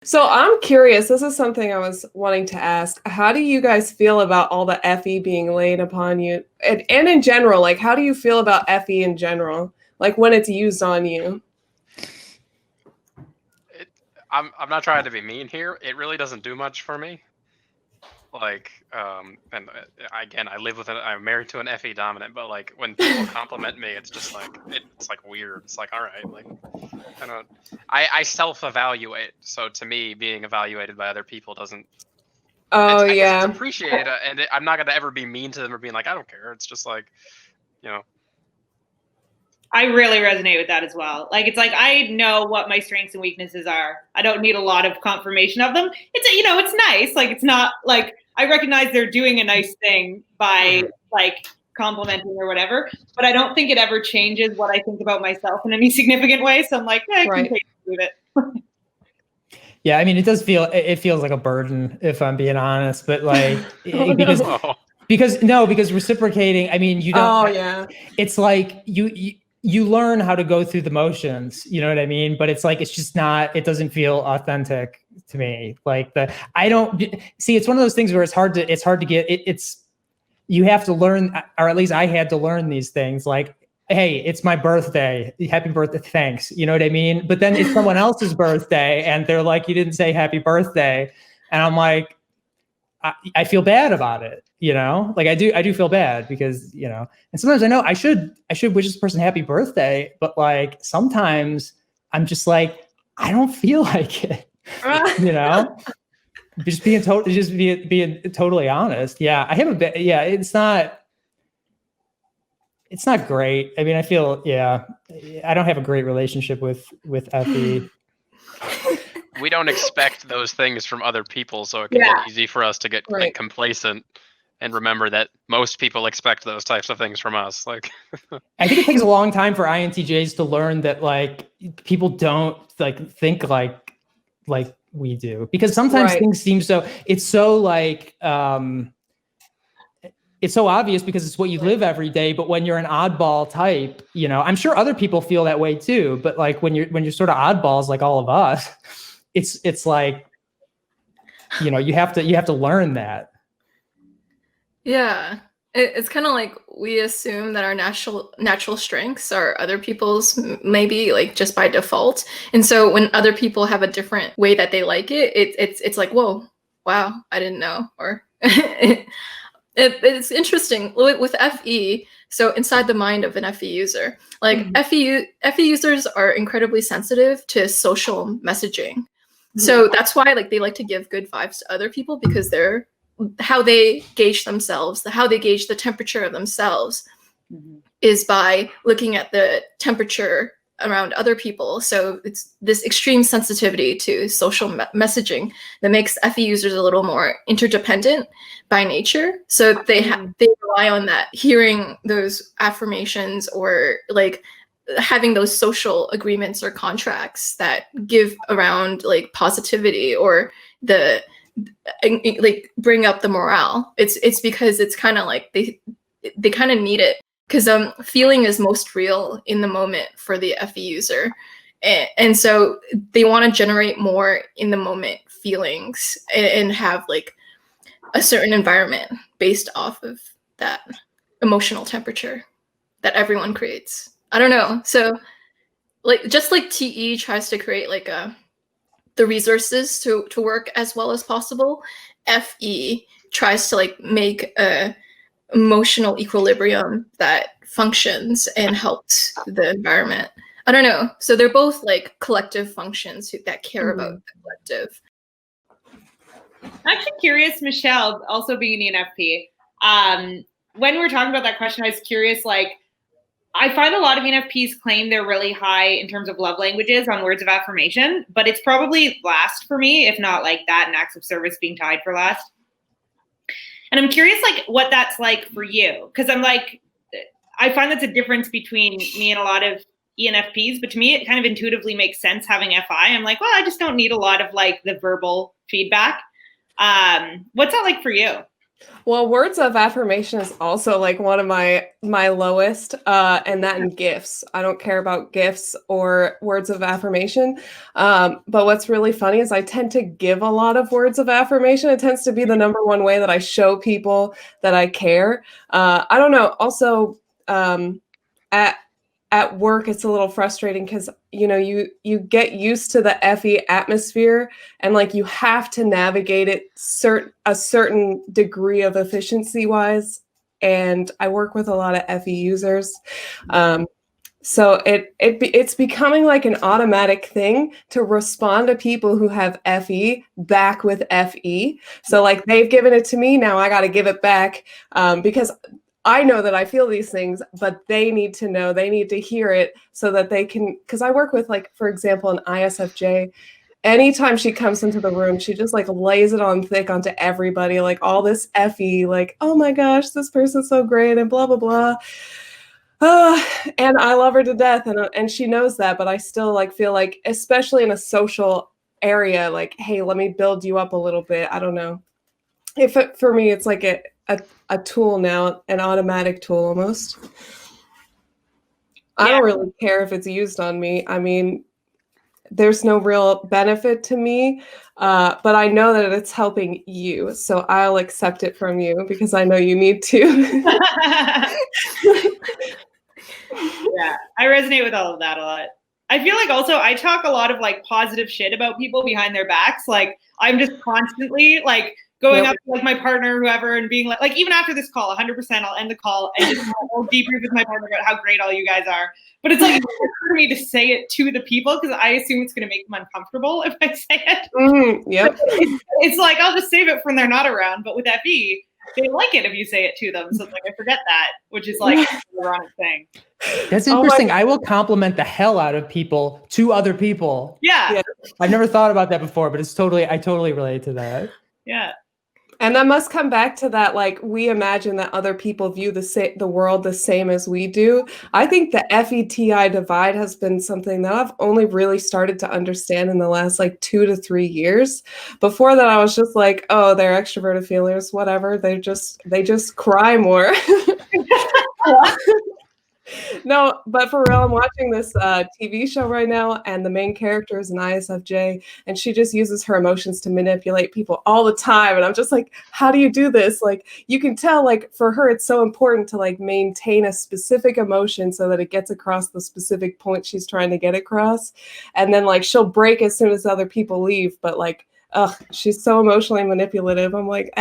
So I'm curious, this is something I was wanting to ask. How do you guys feel about all the FE being laid upon you? And in general, like, how do you feel about FE in general? Like, when it's used on you? I'm not trying to be mean here. It really doesn't do much for me. Like, and again, I'm married to an FE dominant, but like when people compliment me, it's just like, it's like weird. It's like, all right, like, I self-evaluate. So to me, being evaluated by other people doesn't, I guess it's appreciated, and I'm not going to ever be mean to them or being like, I don't care. It's just like, I really resonate with that as well. Like, it's like, I know what my strengths and weaknesses are. I don't need a lot of confirmation of them. It's, it's nice. Like, it's not like, I recognize they're doing a nice thing by like complimenting or whatever, but I don't think it ever changes what I think about myself in any significant way. So I'm like, I can take it with it. Yeah, I mean, it feels like a burden, if I'm being honest, but like, because reciprocating, I mean, you don't, it's like you learn how to go through the motions, you know what I mean? But it's like, it's just not, it doesn't feel authentic to me. Like it's one of those things where it's hard to get, you have to learn, or at least I had to learn these things like, hey, it's my birthday, happy birthday, thanks. You know what I mean? But then it's someone else's birthday and they're like, you didn't say happy birthday. And I'm like, I feel bad about it, like I do feel bad because, and sometimes I know I should wish this person happy birthday, but like, sometimes I'm just like, I don't feel like it, just being totally honest. Yeah. I have it's not great. I mean, I feel, I don't have a great relationship with FE. We don't expect those things from other people, so it can get easy for us to get like, complacent and remember that most people expect those types of things from us. Like, I think it takes a long time for INTJs to learn that like people don't like think like we do, because sometimes things seem it's so like it's so obvious because it's what you live every day. But when you're an oddball type, I'm sure other people feel that way too. But like when you're sort of oddballs, like all of us, it's like, you have to learn that. Yeah. It's kind of like we assume that our natural strengths are other people's, maybe like just by default. And so when other people have a different way that they like it, it's like, whoa, wow, I didn't know. Or it's interesting with FE. So inside the mind of an FE user, like FE users are incredibly sensitive to social messaging. So that's why like they like to give good vibes to other people, because they're how they gauge themselves, how they gauge the temperature of themselves is by looking at the temperature around other people. So it's this extreme sensitivity to social messaging that makes FE users a little more interdependent by nature. So they rely on that, hearing those affirmations or like having those social agreements or contracts that give around like positivity or like bring up the morale. It's because it's kind of like they kind of need it, because feeling is most real in the moment for the FE user, and so they want to generate more in the moment feelings and have like a certain environment based off of that emotional temperature that everyone creates. I don't know. So like just like TE tries to create like the resources to work as well as possible, FE tries to like make a emotional equilibrium that functions and helps the environment. I don't know. So they're both like collective functions that care about the collective. I'm actually curious, Michelle, also being an ENFP, when we were talking about that question, I was curious, like, I find a lot of ENFPs claim they're really high in terms of love languages on words of affirmation, but it's probably last for me, if not like that and acts of service being tied for last. And I'm curious, like, what that's like for you. Because I'm like, I find that's a difference between me and a lot of ENFPs, but to me, it kind of intuitively makes sense having FI. I'm like, well, I just don't need a lot of like the verbal feedback. What's that like for you? Well, words of affirmation is also like one of my lowest, and that and gifts. I don't care about gifts or words of affirmation. But what's really funny is I tend to give a lot of words of affirmation. It tends to be the number one way that I show people that I care. I don't know. Also, at work, it's a little frustrating because you get used to the FE atmosphere, and like you have to navigate it a certain degree of efficiency wise. And I work with a lot of FE users, so it's becoming like an automatic thing to respond to people who have FE back with FE. So like they've given it to me, now I got to give it back, because I know that I feel these things, but they need to know, they need to hear it so that they can, because I work with, like, for example, an ISFJ. Anytime she comes into the room, she just like lays it on thick onto everybody, like all this FE, like, oh my gosh, this person's so great and blah, blah, blah. And I love her to death, and she knows that, but I still like feel like, especially in a social area, like, hey, let me build you up a little bit. I don't know. For me, it's like a tool now, an automatic tool almost. I don't really care if it's used on me. I mean, there's no real benefit to me, but I know that it's helping you. So I'll accept it from you because I know you need to. Yeah, I resonate with all of that a lot. I feel like also I talk a lot of like positive shit about people behind their backs. Like I'm just constantly like going up to like my partner or whoever and being like even after this call, 100% I'll end the call and just I'll debrief with my partner about how great all you guys are. But it's like it's hard for me to say it to the people because I assume it's going to make them uncomfortable if I say it. Yep. It's like I'll just save it for when they're not around. But with FE, they like it if you say it to them. So it's like I forget that, which is like the wrong thing. That's interesting. I will compliment the hell out of people to other people. Yeah. I've never thought about that before, but I totally relate to that. Yeah. And that must come back to that, like, we imagine that other people view the world the same as we do. I think the FETI divide has been something that I've only really started to understand in the last, like, 2 to 3 years. Before that, I was just like, oh, they're extroverted feelers, whatever. They just cry more. No, but for real, I'm watching this TV show right now, and the main character is an ISFJ, and she just uses her emotions to manipulate people all the time. And I'm just like, how do you do this? Like, you can tell, like, for her, it's so important to, like, maintain a specific emotion so that it gets across the specific point she's trying to get across. And then, like, she'll break as soon as other people leave, but, like, she's so emotionally manipulative. I'm like,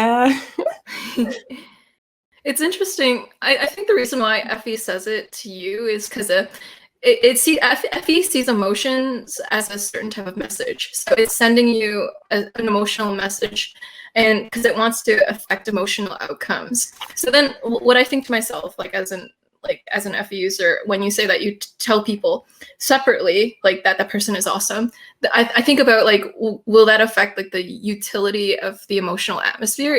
It's interesting. I think the reason why FE says it to you is because FE sees emotions as a certain type of message. So it's sending you an emotional message, and because it wants to affect emotional outcomes. So then what I think to myself, like as an FE user, when you say that you tell people separately, like that person is awesome, I think about like, will that affect like the utility of the emotional atmosphere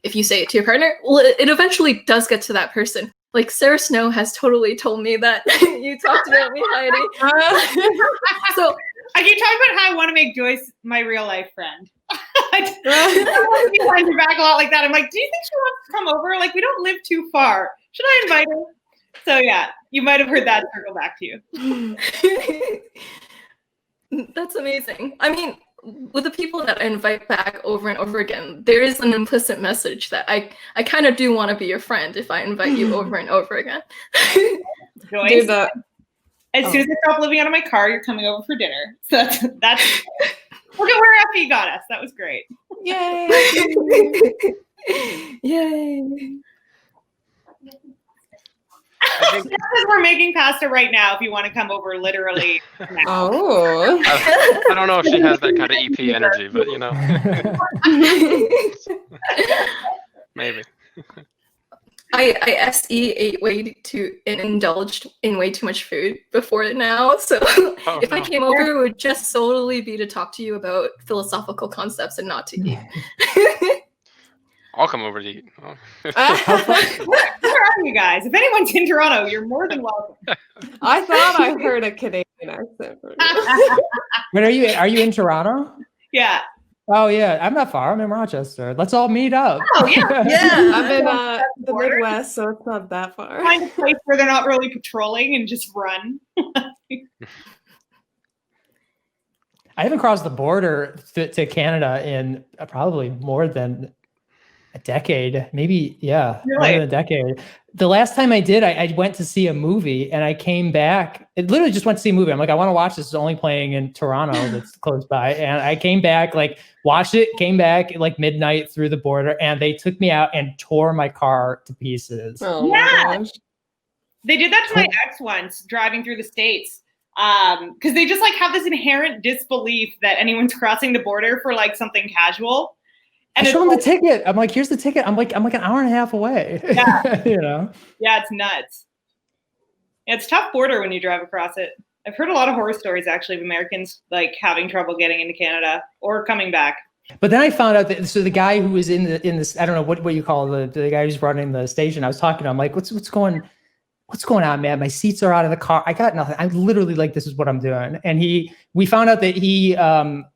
if you say it to your partner? Well, it eventually does get to that person. Like Sarah Snow has totally told me that you talked about me, Heidi. So I keep talking about how I want to make Joyce my real life friend. I want to be behind your back a lot like that. I'm like, do you think she wants to come over? Like, we don't live too far. Should I invite her? So yeah, you might have heard that circle back to you. That's amazing. I mean, with the people that I invite back over and over again, there is an implicit message that I kind of do want to be your friend if I invite you over and over again. Joyce, as soon as I stop living out of my car, you're coming over for dinner. So that's look at where FE got us. That was great. Yay! Yay! I think we're making pasta right now if you want to come over literally now. Oh. I don't know if she has that kind of EP energy, but you know. Maybe. I SE ate and indulged in way too much food before now. So if I came over, it would just solely be to talk to you about philosophical concepts and not to eat. I'll come over to eat. Where are you guys? If anyone's in Toronto, you're more than welcome. I thought I heard a Canadian accent from you. But are you in Toronto? Yeah. Oh yeah, I'm not far. I'm in Rochester. Let's all meet up. Oh yeah, Yeah. I'm in the Midwest, so it's not that far. Find a place where they're not really patrolling and just run. I haven't crossed the border to Canada in probably more than a decade, maybe, yeah, Really? more than a decade. The last time I did, I went to see a movie and I came back. It literally just went to see a movie. I'm like, I want to watch this. It's only playing in Toronto that's close by. And I came back, like, watched it, came back at like midnight through the border, and they took me out and tore my car to pieces. Oh Yeah. my gosh. They did that to my ex once, driving through the States. Because they just like have this inherent disbelief that anyone's crossing the border for like something casual. And I showed him like, the ticket. I'm like, here's the ticket. I'm like an hour and a half away. Yeah. You know? Yeah, it's nuts. Yeah, it's a tough border when you drive across it. I've heard a lot of horror stories actually of Americans like having trouble getting into Canada or coming back. But then I found out that, so the guy who was in this, I don't know what you call the guy who's running the station, I was talking to him, like, what's going on, man? My seats are out of the car. I got nothing. I literally, like, this is what I'm doing. And we found out that he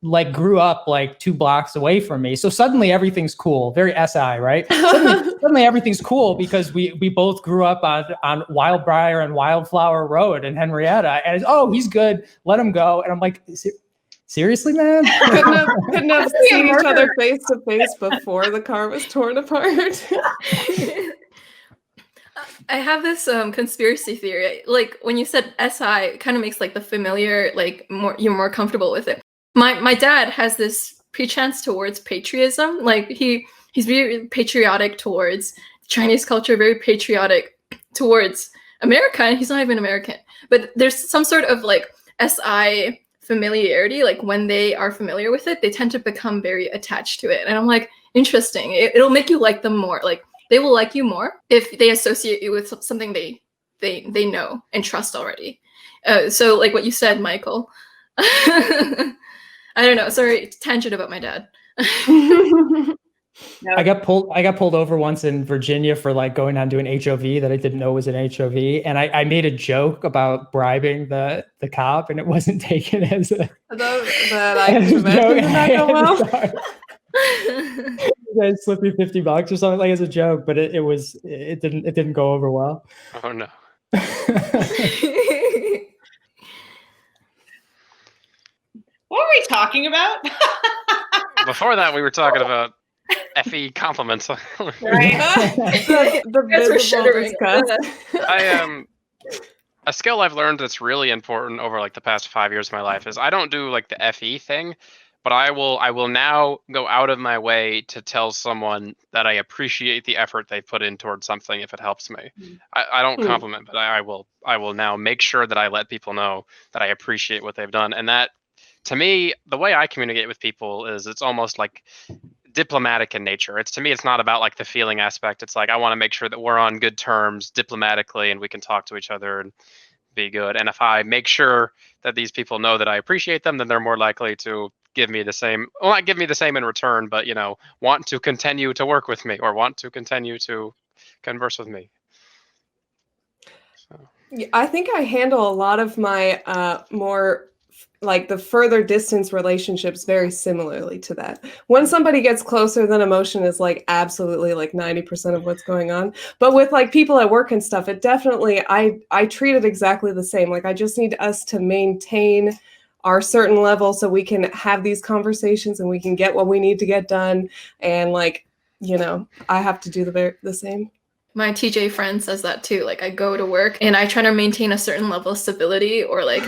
like grew up like 2 blocks away from me. So suddenly everything's cool. Very SI, right? Suddenly everything's cool because we both grew up on Wildbriar and Wildflower Road in Henrietta. And he's good. Let him go. And I'm like, seriously, man? Couldn't have seen each other face to face before the car was torn apart. I have this conspiracy theory. Like when you said SI, it kind of makes like the familiar, like you're more comfortable with it. My dad has this pretense towards patriotism. Like he's very patriotic towards Chinese culture, very patriotic towards America, and he's not even American. But there's some sort of like SI familiarity. Like when they are familiar with it, they tend to become very attached to it. And I'm like, interesting. It'll make you like them more. Like they will like you more if they associate you with something they know and trust already. So like what you said, Michael. I don't know. Sorry, tangent about my dad. I got pulled over once in Virginia for like going on to an HOV that I didn't know was an HOV, and I made a joke about bribing the cop, and it wasn't taken as a that I can imagine did not go well. You guys slipped me $50 or something, like, as a joke, but it didn't go over well. Oh no. What were we talking about? Before that, we were talking about FE compliments. Right. the visible disgust. A skill I've learned that's really important over like the past 5 years of my life is I don't do like the FE thing, but I will now go out of my way to tell someone that I appreciate the effort they put in towards something if it helps me. I don't compliment, but I will now make sure that I let people know that I appreciate what they've done. And that, to me, the way I communicate with people is it's almost like diplomatic in nature. To me, it's not about like the feeling aspect. It's like I want to make sure that we're on good terms diplomatically and we can talk to each other and be good. And if I make sure that these people know that I appreciate them, then they're more likely to give me the same, well, not give me the same in return, but, you know, want to continue to work with me or want to continue to converse with me. So. I think I handle a lot of my more like the further distance relationships very similarly to that. When somebody gets closer, then emotion is like absolutely like 90% of what's going on. But with like people at work and stuff, it definitely, I treat it exactly the same. Like I just need us to maintain our certain level so we can have these conversations and we can get what we need to get done. And like, you know, I have to do the same. My TJ friend says that too. Like I go to work and I try to maintain a certain level of stability or like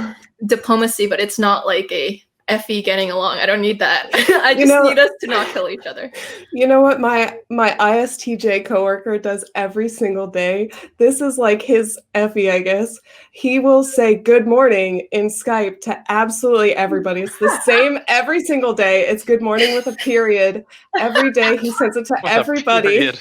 diplomacy, but it's not like a FE getting along. I don't need that. I just need us to not kill each other. You know what my ISTJ coworker does every single day? This is like his FE, I guess. He will say good morning in Skype to absolutely everybody. It's the same every single day. It's good morning with a period. Every day he sends it to everybody.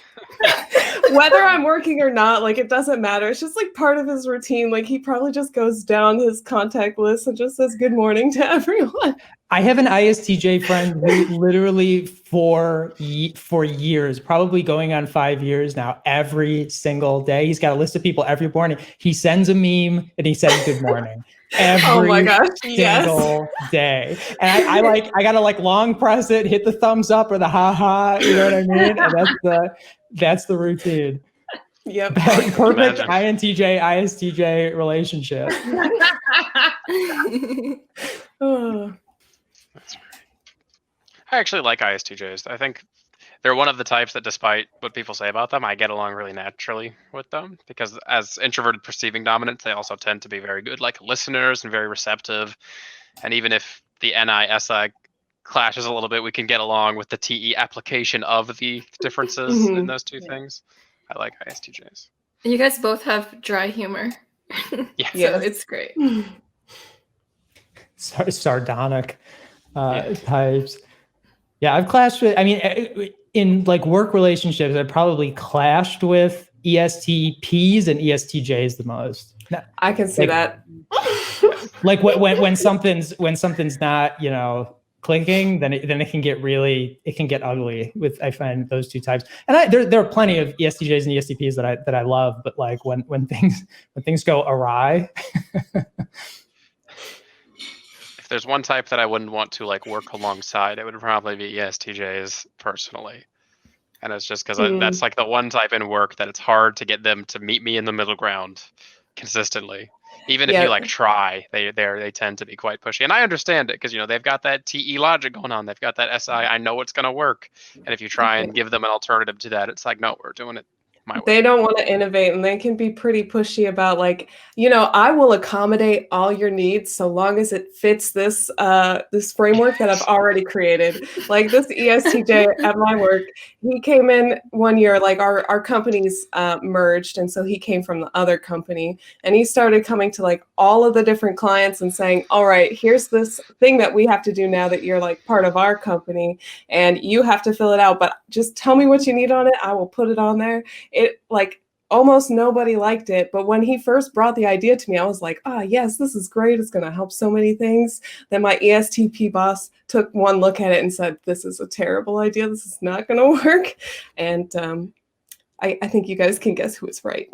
Whether I'm working or not, like it doesn't matter. It's just like part of his routine. Like he probably just goes down his contact list and just says good morning to everyone. I have an ISTJ friend who literally for years, probably going on 5 years now, every single day, he's got a list of people every morning. He sends a meme and he says good morning. Oh my gosh, single day. And I gotta like long press it, hit the thumbs up or the ha, you know what I mean? And that's the routine. Yep. Perfect INTJ, ISTJ relationship. Oh. I actually like ISTJs. I think they're one of the types that, despite what people say about them, I get along really naturally with them, because as introverted perceiving dominants, they also tend to be very good like listeners and very receptive. And even if the NI-SI clashes a little bit, we can get along with the TE application of the differences in those two things. I like ISTJs. You guys both have dry humor. Yeah. So it's great. Sardonic types. Yeah, I've clashed with, I mean, in like work relationships, I probably clashed with ESTPs and ESTJs the most. I can see that. Like when something's not, you know, clicking, then it can get ugly with, I find, those two types. And there are plenty of ESTJs and ESTPs that I love, but like when things go awry. If there's one type that I wouldn't want to like work alongside, it would probably be ESTJs personally. And it's just because that's like the one type in work that it's hard to get them to meet me in the middle ground consistently. Even if you like try, they tend to be quite pushy. And I understand it, because, you know, they've got that TE logic going on. They've got that SI, I know it's going to work. And if you try and give them an alternative to that, it's like, no, we're doing it my way. They don't want to innovate, and they can be pretty pushy about like, you know, I will accommodate all your needs so long as it fits this this framework that I've already created. Like this ESTJ at my work, he came in one year, like our companies merged, and so he came from the other company, and he started coming to like all of the different clients and saying, all right, here's this thing that we have to do now that you're like part of our company, and you have to fill it out, but just tell me what you need on it, I will put it on there. It like almost nobody liked it, but when he first brought the idea to me, I was like, yes, this is great, it's going to help so many things. Then my ESTP boss took one look at it and said, this is a terrible idea, this is not going to work. And I think you guys can guess who was right.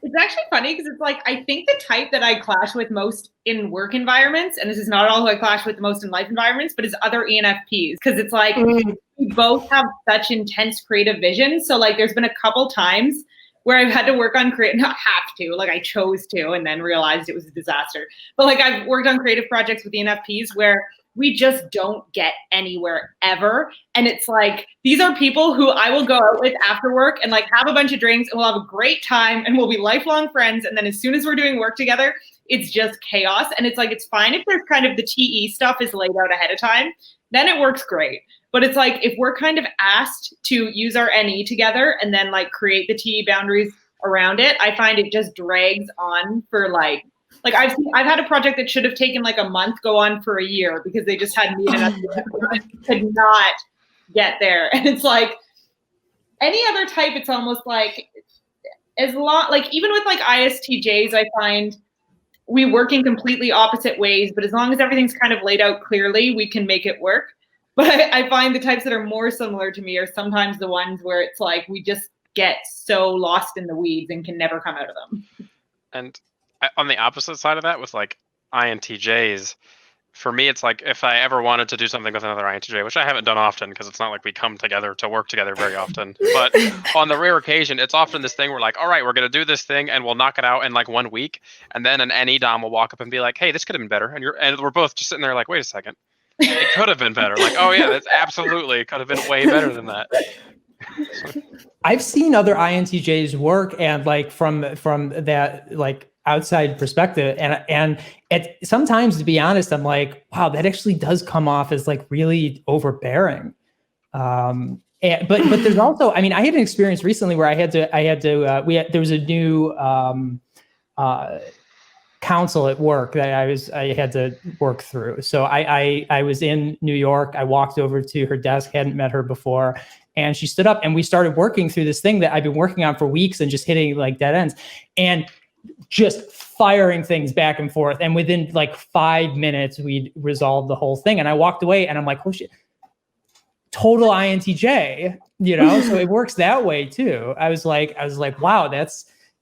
It's actually funny because it's like, I think the type that I clash with most in work environments, and this is not all who I clash with the most in life environments, but is other ENFPs. Because it's like, we both have such intense creative vision. So like, there's been a couple times where I've had to work on not have to, like I chose to, and then realized it was a disaster. But like, I've worked on creative projects with ENFPs where we just don't get anywhere ever. And it's like, these are people who I will go out with after work and like have a bunch of drinks, and we'll have a great time, and we'll be lifelong friends. And then as soon as we're doing work together, it's just chaos. And it's like, it's fine if there's kind of the TE stuff is laid out ahead of time, then it works great. But it's like, if we're kind of asked to use our NE together and then like create the TE boundaries around it, I find it just drags on for like I've had a project that should have taken like a month go on for a year because they just had me and could not get there. And it's like any other type, it's almost like as long, like even with like ISTJs, I find we work in completely opposite ways, but as long as everything's kind of laid out clearly, we can make it work. But I find the types that are more similar to me are sometimes the ones where it's like we just get so lost in the weeds and can never come out of them. And on the opposite side of that, with like INTJs, for me, it's like if I ever wanted to do something with another INTJ, which I haven't done often because it's not like we come together to work together very often. But on the rare occasion, it's often this thing where like, all right, we're going to do this thing and we'll knock it out in like 1 week. And then an NE Dom will walk up and be like, hey, this could have been better. And we're both just sitting there like, wait a second. It could have been better. Like, oh yeah, that's absolutely could have been way better than that. I've seen other INTJs work, and like from that like outside perspective, and sometimes, to be honest, I'm like, wow, that actually does come off as like really overbearing. But there's also, I mean, I had an experience recently where there was a new council at work that I had to work through. So I was in New York. I walked over to her desk, hadn't met her before, and she stood up and we started working through this thing that I've been working on for weeks and just hitting like dead ends and just firing things back and forth. And within like 5 minutes, we'd resolved the whole thing. And I walked away and I'm like, oh shit, total INTJ, you know? So it works that way too. I was like, wow,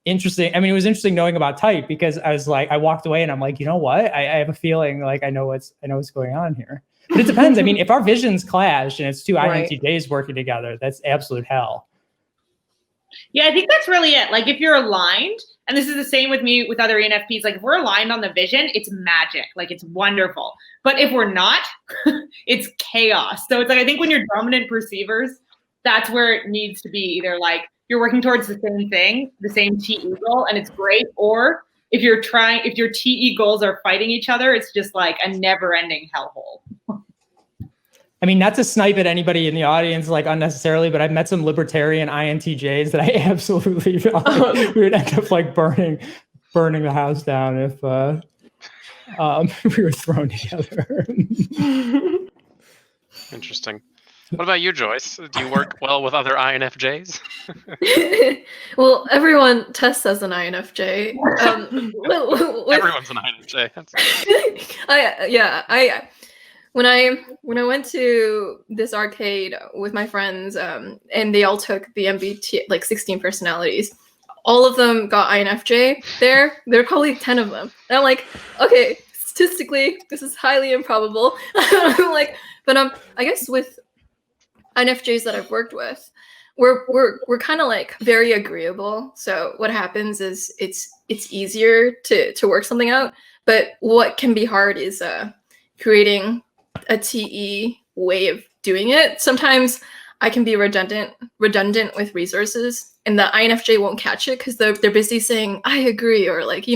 interesting. I mean, it was interesting knowing about type because I was like, I walked away and I'm like, you know what? I have a feeling like I know what's going on here. But it depends. I mean, if our visions clash and it's two INTJs working together, that's absolute hell. Yeah, I think that's really it. Like if you're aligned, and this is the same with me with other ENFPs, like if we're aligned on the vision, it's magic. Like it's wonderful. But if we're not, it's chaos. So it's like, I think when you're dominant perceivers, that's where it needs to be either like you're working towards the same thing, the same TE goal, and it's great. Or if your TE goals are fighting each other, it's just like a never ending hellhole. I mean, not to snipe at anybody in the audience like unnecessarily, but I've met some libertarian INTJs that I absolutely felt like we would end up like burning the house down if we were thrown together. Interesting. What about you, Joyce? Do you work well with other INFJs? Well, everyone tests as an INFJ. Everyone's an INFJ. When I went to this arcade with my friends, and they all took the MBTI, like 16 personalities, all of them got INFJ there. There are probably 10 of them. And I'm like, okay, statistically, this is highly improbable. I'm like, but I guess with INFJs that I've worked with, we're kind of like very agreeable. So what happens is it's easier to work something out. But what can be hard is creating a TE way of doing it. Sometimes I can be redundant with resources, and the INFJ won't catch it because they're busy saying, I agree, or like,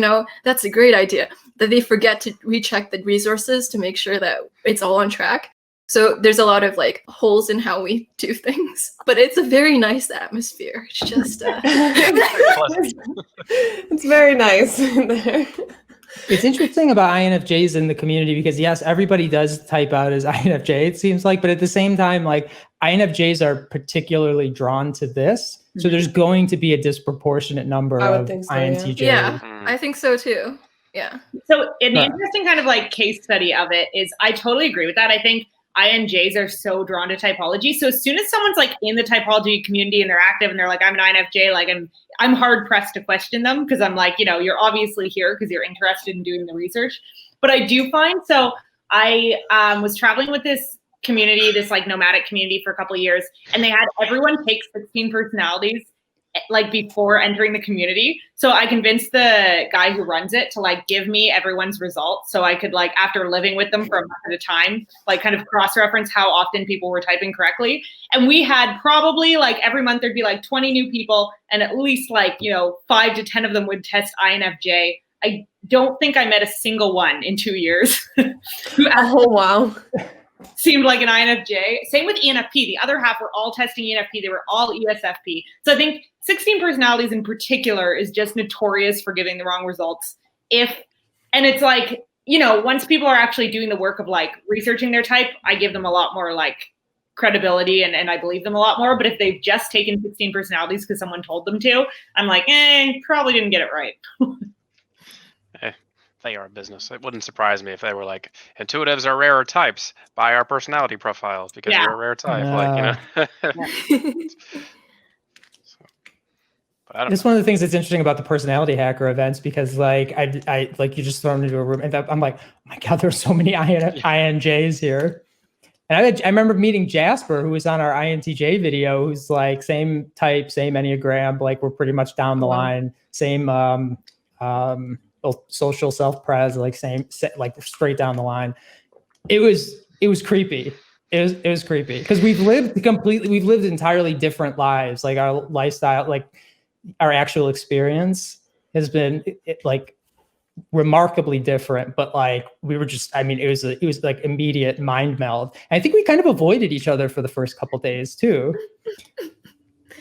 that's a great idea, that they forget to recheck the resources to make sure that it's all on track. So there's a lot of like holes in how we do things, but it's a very nice atmosphere. It's just it's very nice in there. It's interesting about INFJs in the community because yes, everybody does type out as INFJ, it seems like, but at the same time, like INFJs are particularly drawn to this. So there's going to be a disproportionate number of INTJ. Yeah, I think so too. Yeah. So an interesting kind of like case study of it is I totally agree with that. I think INJs are so drawn to typology. So as soon as someone's like in the typology community and they're active and they're like, I'm an INFJ, like I'm hard pressed to question them because I'm like, you're obviously here because you're interested in doing the research. But I do find, so I was traveling with this community, this like nomadic community for a couple of years, and they had everyone take 16 personalities like before entering the community. So I convinced the guy who runs it to like give me everyone's results. So I could like, after living with them for a month at a time, like kind of cross-reference how often people were typing correctly. And we had probably like every month there'd be like 20 new people, and at least like, 5 to 10 of them would test INFJ. I don't think I met a single one in 2 years. Oh, wow. Seemed like an INFJ. Same with ENFP. The other half were all testing ENFP. They were all ESFP. So I think 16 personalities in particular is just notorious for giving the wrong results. And it's like, once people are actually doing the work of like researching their type, I give them a lot more like credibility and I believe them a lot more. But if they've just taken 16 personalities because someone told them to, I'm like, probably didn't get it right. They are a business. It wouldn't surprise me if they were like, intuitives are rarer types. Buy our personality profiles because you're a rare type. It's one of the things that's interesting about the personality hacker events because like I like you just throw them into a room and I'm like, oh my God, there's so many INJs here. And I remember meeting Jasper, who was on our INTJ video, who's like same type, same Enneagram, like we're pretty much down the line, same social self-pres, like same, like straight down the line. It was creepy. It was creepy because we've lived entirely different lives. Like our lifestyle, like our actual experience has been like remarkably different, but like we were just, it was like immediate mind meld. And I think we kind of avoided each other for the first couple days too.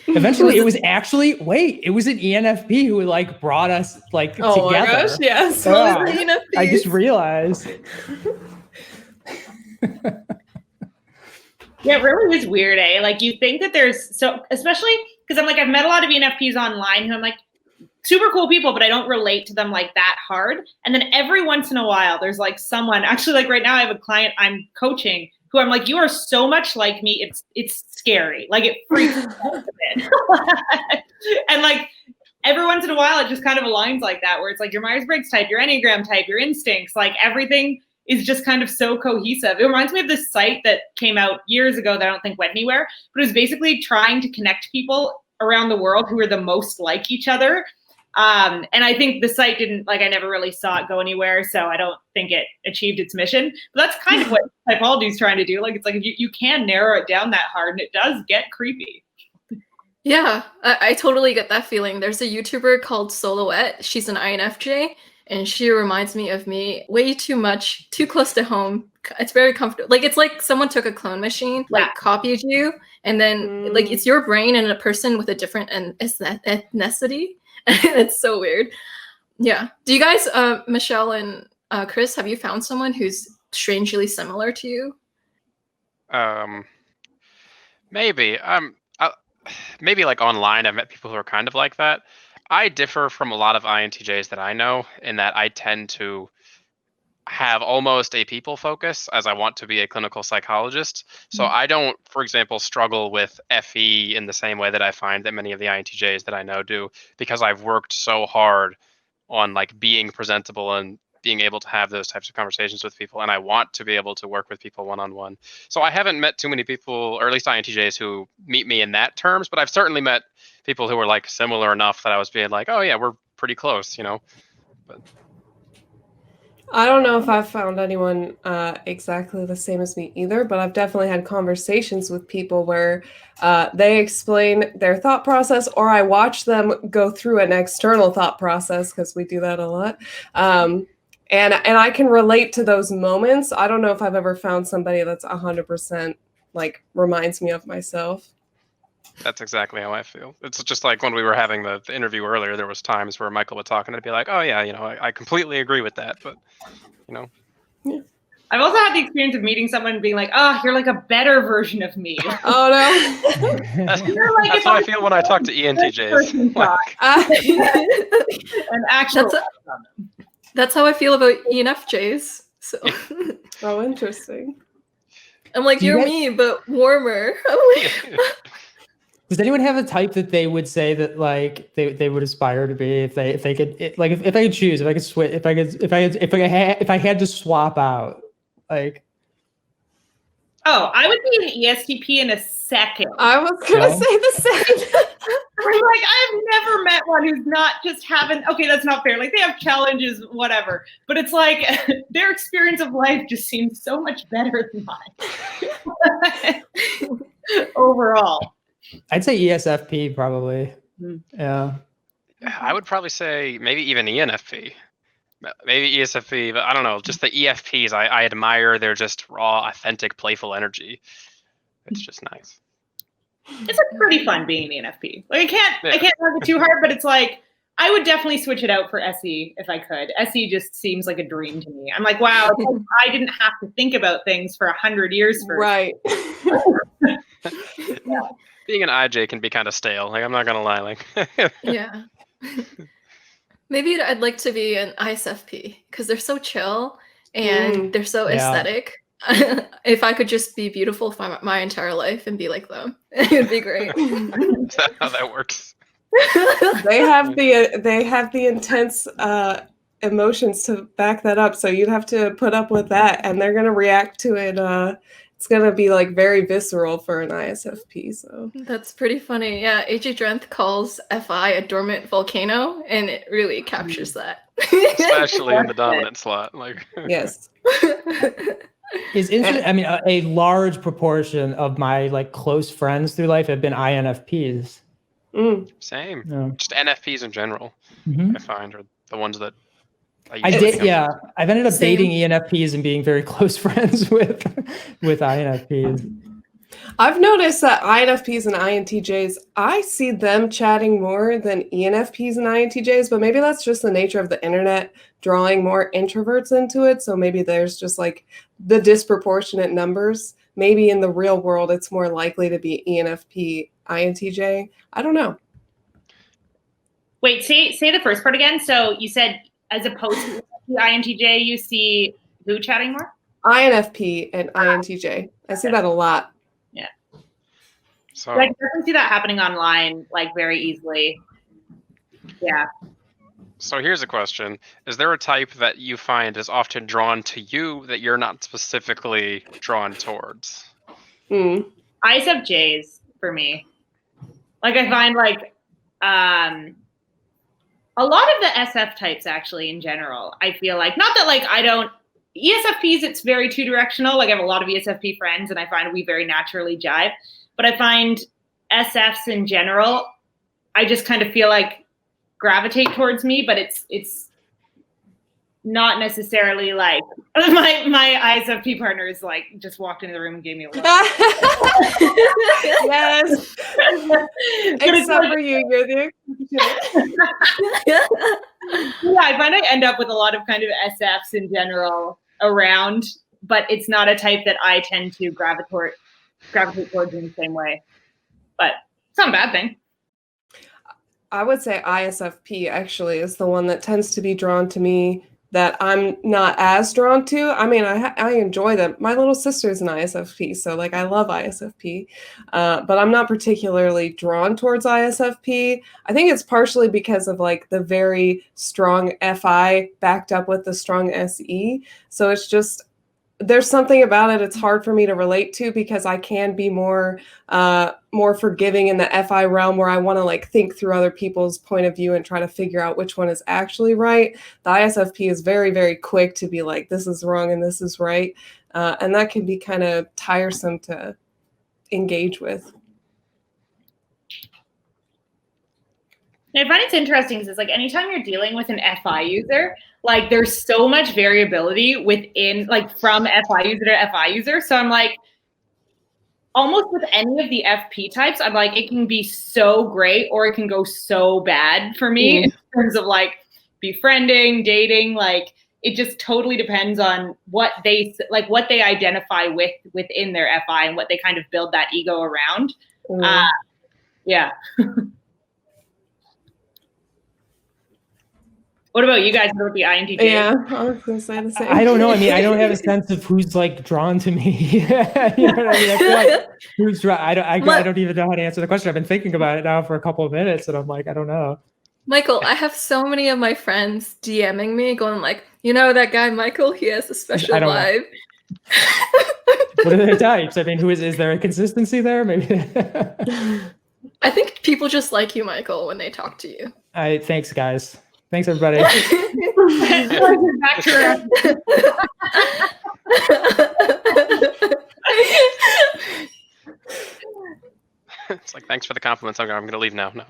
Eventually, it was an ENFP who like brought us like together. Oh my gosh, yes. I just realized. Yeah, it really is weird, eh? Like you think that especially because I'm like, I've met a lot of ENFPs online who I'm like, super cool people, but I don't relate to them like that hard. And then every once in a while, there's like someone, actually like right now I have a client I'm coaching who I'm like, you are so much like me. It's scary. Like it freaks me out a bit. every once in a while, it just kind of aligns like that, where it's like your Myers-Briggs type, your Enneagram type, your instincts, like everything is just kind of so cohesive. It reminds me of this site that came out years ago that I don't think went anywhere, but it was basically trying to connect people around the world who are the most like each other. And I think the site didn't, like, I never really saw it go anywhere, so I don't think it achieved its mission. But that's kind of what Typology is trying to do. Like, it's like you can narrow it down that hard, and it does get creepy. Yeah, I totally get that feeling. There's a YouTuber called Soloette. She's an INFJ, and she reminds me of me way too much, too close to home. It's very comfortable. Like, it's like someone took a clone machine, like copied you, and then like it's your brain and a person with a different ethnicity. It's so weird. Yeah. Do you guys, Michelle and Chris, have you found someone who's strangely similar to you? Maybe. Maybe like online, I've met people who are kind of like that. I differ from a lot of INTJs that I know in that I tend to have almost a people focus, as I want to be a clinical psychologist. So I don't, for example, struggle with FE in the same way that I find that many of the INTJs that I know do, because I've worked so hard on like being presentable and being able to have those types of conversations with people, and I want to be able to work with people one-on-one. So I haven't met too many people, or at least INTJs, who meet me in that terms, but I've certainly met people who were like similar enough that I was being like, oh yeah, we're pretty close, you know. But I don't know if I've found anyone exactly the same as me either, but I've definitely had conversations with people where they explain their thought process, or I watch them go through an external thought process, because we do that a lot. And I can relate to those moments. I don't know if I've ever found somebody that's 100% like reminds me of myself. that's exactly how I feel. It's just like when we were having the interview earlier, there was times where Michael would talk and I'd be like, oh yeah, you know, I completely agree with that, but you know. Yeah. I've also had the experience of meeting someone and being like, oh, you're like a better version of me. Oh no. That's how I feel when I talk to ENTJs. Like, and actually, that's how I feel about ENFJs. So Oh, interesting. I'm like, you're me, but warmer. Does anyone have a type that they would say that like they would aspire to be if they could if I could choose, if I could switch, if I had to swap out, like? Oh, I would be an ESTP in a second. I was gonna say the same. Like, I've never met one who's not just having, okay, that's not fair. Like, they have challenges, whatever. But it's like their experience of life just seems so much better than mine. Overall. I'd say ESFP probably. Yeah. I would probably say maybe even ENFP. Maybe ESFP, but I don't know. Just the EFPs, I admire their just raw, authentic, playful energy. It's just nice. It's a pretty fun being an ENFP. Like, I can't work it too hard, but it's like, I would definitely switch it out for SE if I could. SE just seems like a dream to me. I'm like, wow, I didn't have to think about things for 100 years first. Right. Yeah. Being an IJ can be kind of stale. Like, I'm not gonna lie. Like, Yeah. Maybe I'd like to be an ISFP because they're so chill and they're so aesthetic. If I could just be beautiful for my entire life and be like them, it would be great. Is that how that works? They have the intense emotions to back that up, so you'd have to put up with that, and they're gonna react to it. It's gonna be like very visceral for an ISFP. So that's pretty funny. Yeah, A.J. Drenth calls FI a dormant volcano, and it really captures that. Especially in the dominant slot. Like, yes. Is interesting. I mean, a large proportion of my like close friends through life have been INFPs. Same. Yeah. Just NFPs in general, I find, are the ones that I did. Yeah, I've ended up dating ENFPs and being very close friends with INFPs. I've noticed that INFPs and INTJs, I see them chatting more than ENFPs and INTJs, but maybe that's just the nature of the internet drawing more introverts into it. So maybe there's just like the disproportionate numbers. Maybe in the real world, it's more likely to be ENFP, INTJ. I don't know. Wait, say the first part again. So you said as opposed to INTJ, you see who chatting more? INFP and INTJ. I see that a lot. Yeah. So I definitely see that happening online, like very easily. Yeah. So here's a question. Is there a type that you find is often drawn to you that you're not specifically drawn towards? ISFJs for me. Like I find like a lot of the SF types actually in general, I feel like, not that like I don't, ESFPs, it's very two directional. Like I have a lot of ESFP friends and I find we very naturally jive, but I find SFs in general, I just kind of feel like gravitate towards me, but it's not necessarily like my ISFP partner is like just walked into the room and gave me a look. Yes. Except for you, you're the Yeah, I find I end up with a lot of kind of SFs in general around, but it's not a type that I tend to gravitate towards in the same way. But it's not a bad thing. I would say ISFP actually is the one that tends to be drawn to me that I'm not as drawn to. I mean, I enjoy them. My little sister's an ISFP, so like I love ISFP, but I'm not particularly drawn towards ISFP. I think it's partially because of like the very strong FI backed up with the strong SE. So it's just, there's something about it. It's hard for me to relate to because I can be more forgiving in the FI realm where I want to like think through other people's point of view and try to figure out which one is actually right. The ISFP is very, very quick to be like, this is wrong and this is right. And that can be kind of tiresome to engage with. I find it's interesting because it's like anytime you're dealing with an FI user, like there's so much variability within, like from FI user to FI user. So I'm like, almost with any of the FP types, I'm like, it can be so great or it can go so bad for me in terms of like befriending, dating. Like it just totally depends on what they identify with within their FI and what they kind of build that ego around. Yeah. What about you guys? What about the INTJ? Yeah, I was going to say the same. I don't know. I mean, I don't have a sense of who's like drawn to me. You know what I mean? I feel like who's drawn. I don't even know how to answer the question. I've been thinking about it now for a couple of minutes, and I'm like, I don't know. Michael, I have so many of my friends DMing me, going like, you know that guy Michael? He has a special vibe. What are their types? I mean, is there a consistency there? Maybe. I think people just like you, Michael, when they talk to you. Thanks, guys. Thanks, everybody. It's like, thanks for the compliments. I'm going to leave now. No.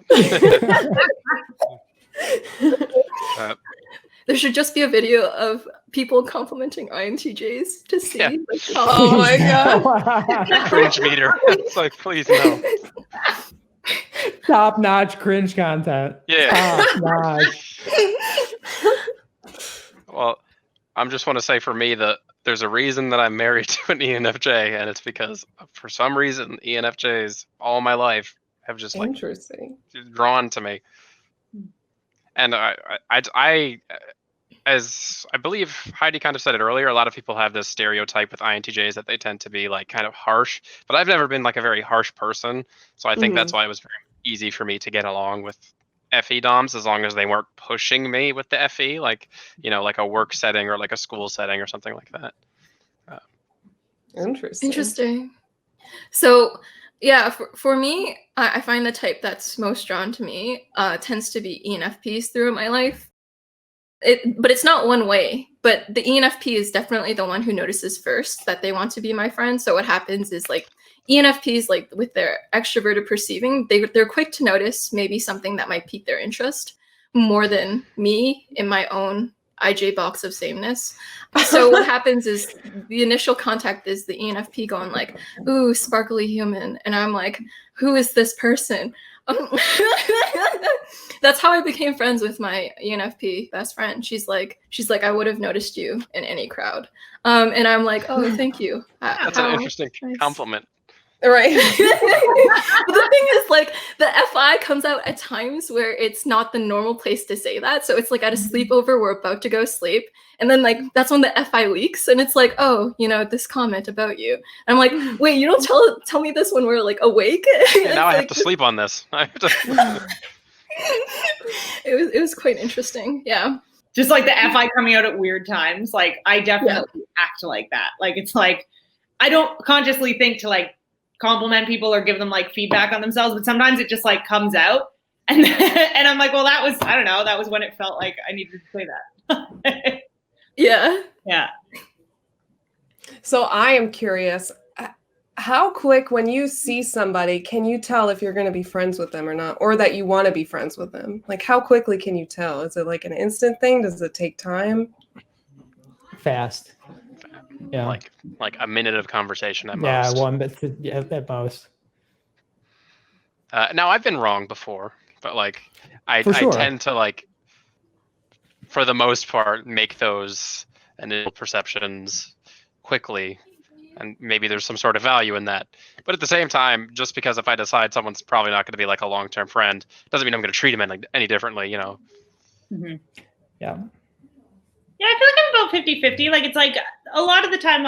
There should just be a video of people complimenting INTJs to see. Yeah. Like, oh my God. Cringe meter. It's like, please, no. Top-notch cringe content. Yeah. Top-notch. Well, I just want to say for me that there's a reason that I'm married to an ENFJ, and it's because for some reason ENFJs all my life have just like drawn to me. And as I believe Heidi kind of said it earlier, a lot of people have this stereotype with INTJs that they tend to be like kind of harsh, but I've never been like a very harsh person. So I think that's why it was very easy for me to get along with FE DOMs, as long as they weren't pushing me with the FE, like, you know, like a work setting or like a school setting or something like that. Interesting. So yeah, for me, I find the type that's most drawn to me tends to be ENFPs throughout my life. But it's not one way. But the ENFP is definitely the one who notices first that they want to be my friend. So what happens is like ENFPs, like with their extroverted perceiving, they're quick to notice maybe something that might pique their interest more than me in my own IJ box of sameness. So what happens is the initial contact is the ENFP going like, ooh, sparkly human. And I'm like, who is this person? That's how I became friends with my ENFP best friend. She's like, I would have noticed you in any crowd. And I'm like, oh, thank you. That's an interesting compliment. Right. The thing is, like, the FI comes out at times where it's not the normal place to say that. So it's like at a sleepover, we're about to go sleep. And then like, that's when the FI leaks. And it's like, oh, you know, this comment about you. And I'm like, wait, you don't tell me this when we're like awake? Yeah, now I have to sleep on this. I have to... It was quite interesting. Yeah. Just like the FI coming out at weird times. Like I definitely act like that. Like it's like I don't consciously think to like compliment people or give them like feedback on themselves, but sometimes it just like comes out. And and I'm like, well, that was, I don't know, that was when it felt like I needed to say that. Yeah. Yeah. So I am curious, how quick when you see somebody, can you tell if you're going to be friends with them or not, or that you want to be friends with them? Like how quickly can you tell? Is it like an instant thing? Does it take time? Fast. Yeah. Like a minute of conversation at Yeah, most. at most. Now I've been wrong before, but like I sure. tend to like, for the most part, make those initial perceptions quickly, and maybe there's some sort of value in that. But at the same time, just because if I decide someone's probably not going to be like a long-term friend, doesn't mean I'm going to treat them any differently, you know. Mm-hmm. Yeah. Yeah, I feel like I'm about 50-50. Like it's like a lot of the time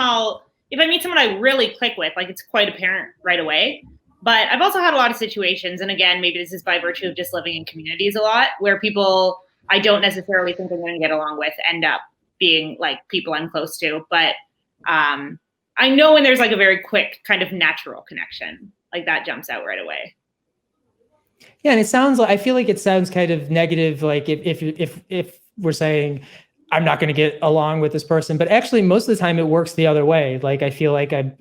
if I meet someone I really click with, like it's quite apparent right away. But I've also had a lot of situations, and again, maybe this is by virtue of just living in communities a lot, where people I don't necessarily think I'm going to get along with end up being like people I'm close to. But I know when there's like a very quick kind of natural connection, like that jumps out right away. Yeah, and it sounds like, I feel like it sounds kind of negative, like if we're saying I'm not going to get along with this person, but actually most of the time it works the other way. Like I feel like I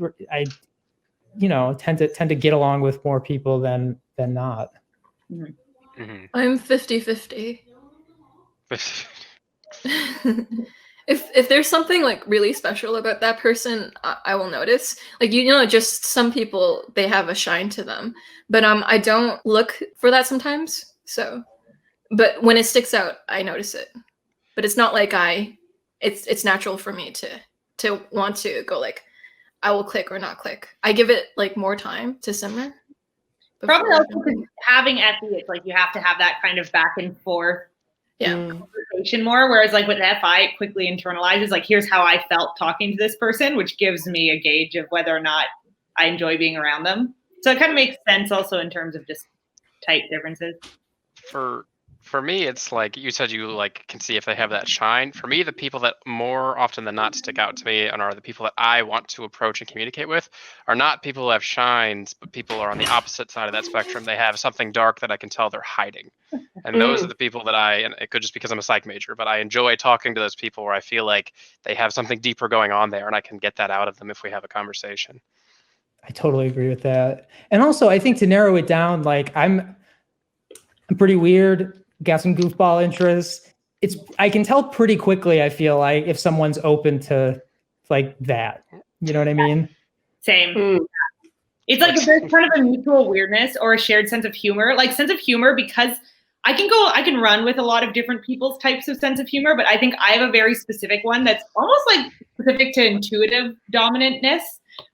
tend to get along with more people than not. Mm-hmm. Mm-hmm. I'm 50-50. If there's something like really special about that person, I will notice. Like, just some people, they have a shine to them, but I don't look for that sometimes. So, but when it sticks out, I notice it. But it's not like it's natural for me to want to go like, I will click or not click. I give it like more time to simmer. Probably also because having FE, it's like you have to have that kind of back and forth conversation more. Whereas like with FI, it quickly internalizes like, here's how I felt talking to this person, which gives me a gauge of whether or not I enjoy being around them. So it kind of makes sense also in terms of just type differences. For me, it's like you said, you like can see if they have that shine. For me, the people that more often than not stick out to me and are the people that I want to approach and communicate with are not people who have shines, but people who are on the opposite side of that spectrum. They have something dark that I can tell they're hiding. And those are the people that and it could just because I'm a psych major, but I enjoy talking to those people where I feel like they have something deeper going on there and I can get that out of them if we have a conversation. I totally agree with that. And also I think to narrow it down, like I'm pretty weird. Got some goofball interests. I can tell pretty quickly, I feel like, if someone's open to like that. You know what I mean? Same. It's like if there's kind of a mutual weirdness or a shared sense of humor. Like sense of humor, because I can run with a lot of different people's types of sense of humor, but I think I have a very specific one that's almost like specific to intuitive dominantness,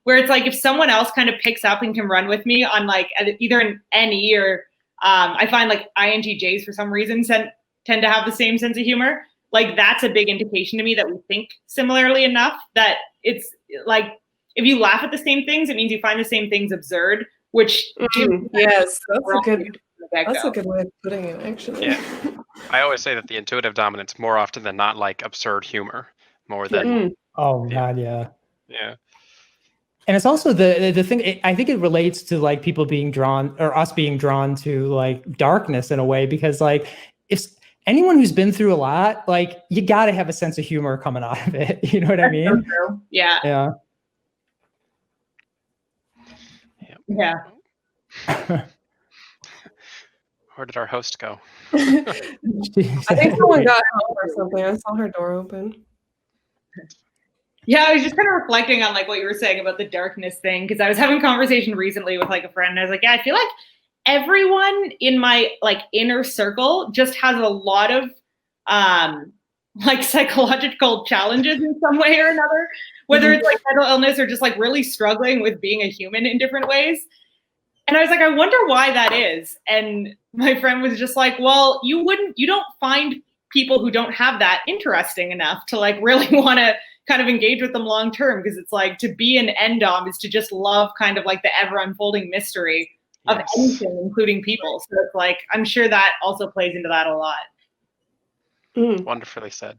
where it's like if someone else kind of picks up and can run with me on like either an NE or I find like INTJs for some reason tend to have the same sense of humor. Like that's a big indication to me that we think similarly enough that it's like if you laugh at the same things, it means you find the same things absurd, which yes, that's a good way of putting it, actually. Yeah. I always say that the intuitive dominance more often than not like absurd humor more than God, yeah. Yeah. And it's also the thing, I think it relates to like people being drawn or us being drawn to like darkness in a way, because like if anyone who's been through a lot, like you got to have a sense of humor coming out of it. You know what I mean? So yeah. Yeah. Yeah. Where did our host go? I think someone got home or something. I saw her door open. Yeah, I was just kind of reflecting on like what you were saying about the darkness thing, because I was having a conversation recently with like a friend and I was like, yeah, I feel like everyone in my like inner circle just has a lot of like psychological challenges in some way or another, whether it's like mental illness or just like really struggling with being a human in different ways. And I was like, I wonder why that is. And my friend was just like, well, you don't find people who don't have that interesting enough to like really want to kind of engage with them long term, because it's like to be an NDOM is to just love kind of like the ever unfolding mystery of anything, including people. So it's like, I'm sure that also plays into that a lot. Wonderfully said.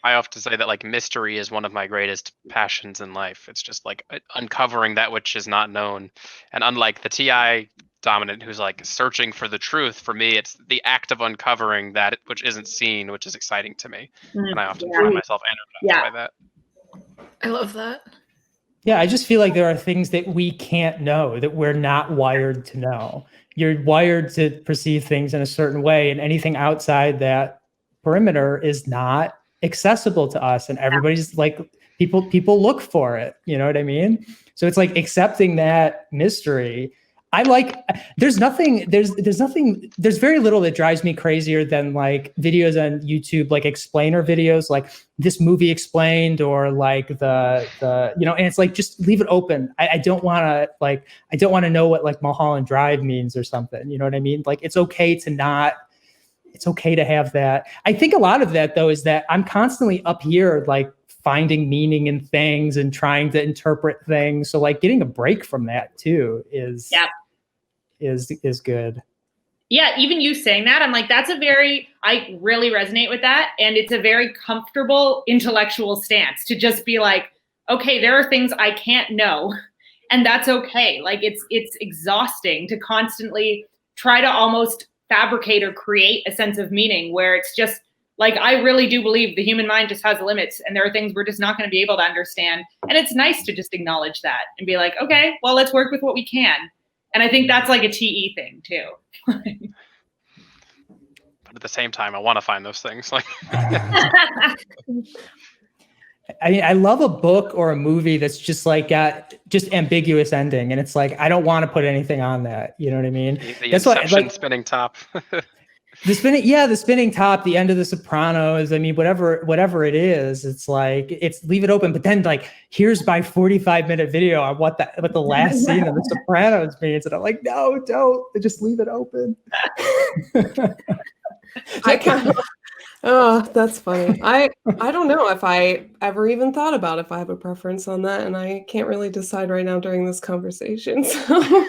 I often say that like mystery is one of my greatest passions in life. It's just like uncovering that which is not known. And unlike the TI dominant who's like searching for the truth, for me, it's the act of uncovering that which isn't seen, which is exciting to me. And I often find myself energized by that. I love that. Yeah, I just feel like there are things that we can't know, that we're not wired to know. You're wired to perceive things in a certain way, and anything outside that perimeter is not accessible to us. And everybody's like, people look for it. You know what I mean? So it's like accepting that mystery. There's very little that drives me crazier than like videos on YouTube, like explainer videos, like this movie explained, or like the and it's like, just leave it open. I don't want to know what like Mulholland Drive means or something. You know what I mean? Like, it's okay to have that. I think a lot of that though is that I'm constantly up here, like finding meaning in things and trying to interpret things. So like getting a break from that too is good. Yeah, even you saying that, I'm like, I really resonate with that. And it's a very comfortable intellectual stance to just be like, okay, there are things I can't know, and that's okay. Like, it's exhausting to constantly try to almost fabricate or create a sense of meaning where it's just like, I really do believe the human mind just has limits, and there are things we're just not going to be able to understand. And it's nice to just acknowledge that and be like, okay, well, let's work with what we can. And I think that's like a TE thing too. But at the same time, I want to find those things. Like, I mean, I love a book or a movie that's just like got just ambiguous ending, and it's like, I don't want to put anything on that. You know what I mean? The Inception spinning top. The spinning top, the end of The Sopranos. I mean, whatever it is, it's like, it's leave it open. But then like, here's my 45-minute video on what the last scene of The Sopranos means, and I'm like, no, don't, just leave it open. Oh, that's funny. I don't know if I ever even thought about if I have a preference on that, and I can't really decide right now during this conversation. So.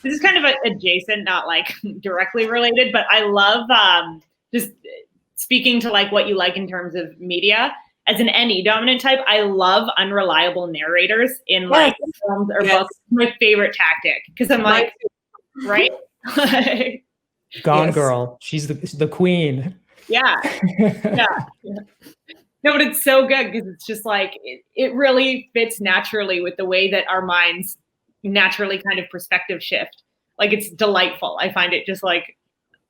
This is kind of adjacent, not like directly related, but I love just speaking to like what you like in terms of media. As an NE dominant type, I love unreliable narrators in like films or books. My favorite tactic, because I'm like, right? Gone Girl. She's the queen. Yeah. No, but it's so good because it's just like, it really fits naturally with the way that our minds naturally kind of perspective shift. Like, it's delightful. I find it just like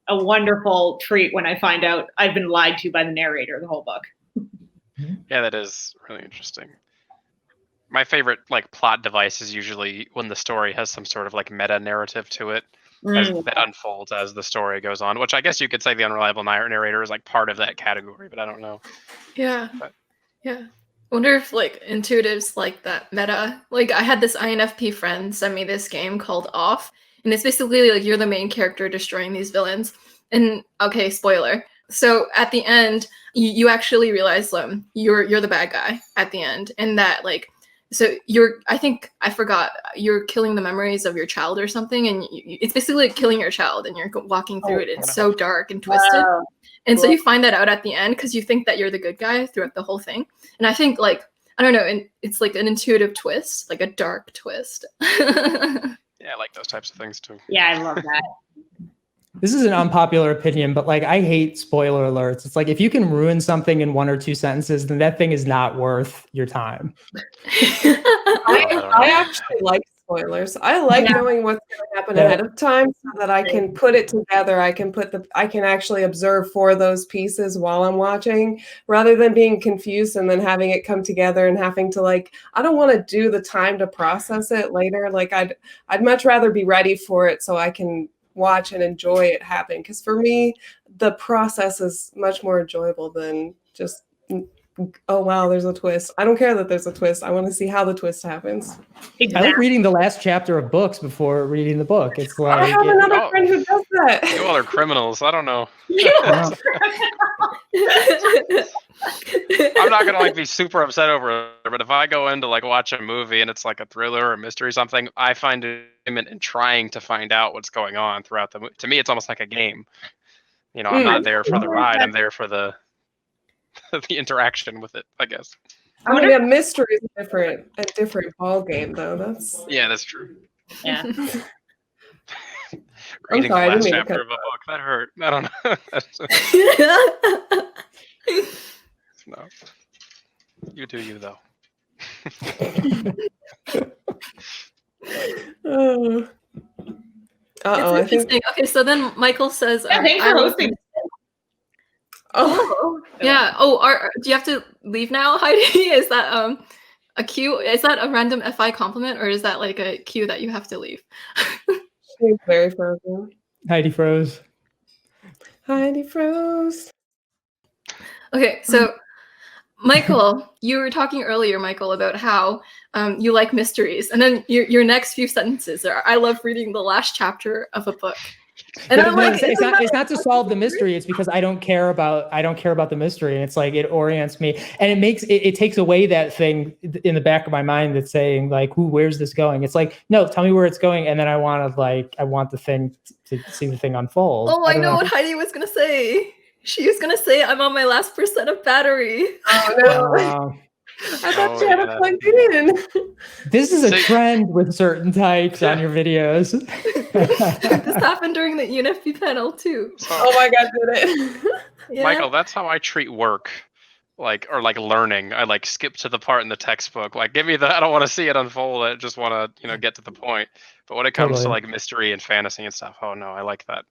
a wonderful treat when I find out I've been lied to by the narrator the whole book. Yeah, that is really interesting. My favorite like plot device is usually when the story has some sort of like meta narrative to it that unfolds as the story goes on, which I guess you could say the unreliable narrator is like part of that category, but I don't know. Yeah. I wonder if like intuitives like that meta. Like, I had this INFP friend send me this game called Off, and it's basically like you're the main character destroying these villains. And okay, spoiler. So at the end, you actually realize you're the bad guy at the end, and that like, so I forgot, you're killing the memories of your child or something, and it's basically like killing your child, and you're walking through it. It's so dark and twisted. Wow. And so you find that out at the end because you think that you're the good guy throughout the whole thing. And I think like, I don't know, and it's like an intuitive twist, like a dark twist. Yeah, I like those types of things too. Yeah, I love that. This is an unpopular opinion, but like, I hate spoiler alerts. It's like, if you can ruin something in 1 or 2 sentences, then that thing is not worth your time. I actually like spoilers. I like knowing what's going to happen ahead of time so that I can put it together. I can actually observe for those pieces while I'm watching, rather than being confused and then having it come together and having to like, I don't want to do the time to process it later. Like, I'd much rather be ready for it so I can watch and enjoy it happen. Because for me, the process is much more enjoyable than just oh wow, there's a twist. I don't care that there's a twist. I want to see how the twist happens. Exactly. I like reading the last chapter of books before reading the book. It's like I have another friend who does that. You all are criminals. I don't know. Wow. I'm not gonna like be super upset over it, but if I go in to like watch a movie and it's like a thriller or a mystery or something, I find enjoyment in trying to find out what's going on throughout the movie. To me, it's almost like a game. You know, I'm not there for the ride. I'm there for the the interaction with it, I guess. I mean, a mystery is a different ball game, though. That's that's true. Yeah. Reading sorry, I the didn't last mean to chapter cut of a book, that hurt. I don't know. No. You do you, though. I think. Okay, so then Michael says, Thanks for hosting. Oh, yeah. Oh, do you have to leave now, Heidi? Is that a cue? Is that a random FI compliment, or is that like a cue that you have to leave? she's very frozen. Heidi froze. Heidi froze. Okay, so Michael, you were talking earlier, Michael, about how you like mysteries, and then your next few sentences are, "I love reading the last chapter of a book." And I'm like, it's not to solve the mystery. It's because I don't care about the mystery, and it's like it orients me, and it takes away that thing in the back of my mind that's saying like, where's this going? It's like, no, tell me where it's going, and then I want the thing to see the thing unfold. Oh, I know what Heidi was gonna say. She was gonna say, "I'm on my last % of battery." Oh no! I thought you had it plugged in. This is a trend with certain types on your videos. This happened during the ENFP panel too. Oh my god, did it? Yeah. Michael, that's how I treat work. Or learning. I skip to the part in the textbook. Like, give me I don't want to see it unfold. I just want to, get to the point. But when it comes to mystery and fantasy and stuff, oh no, I like that.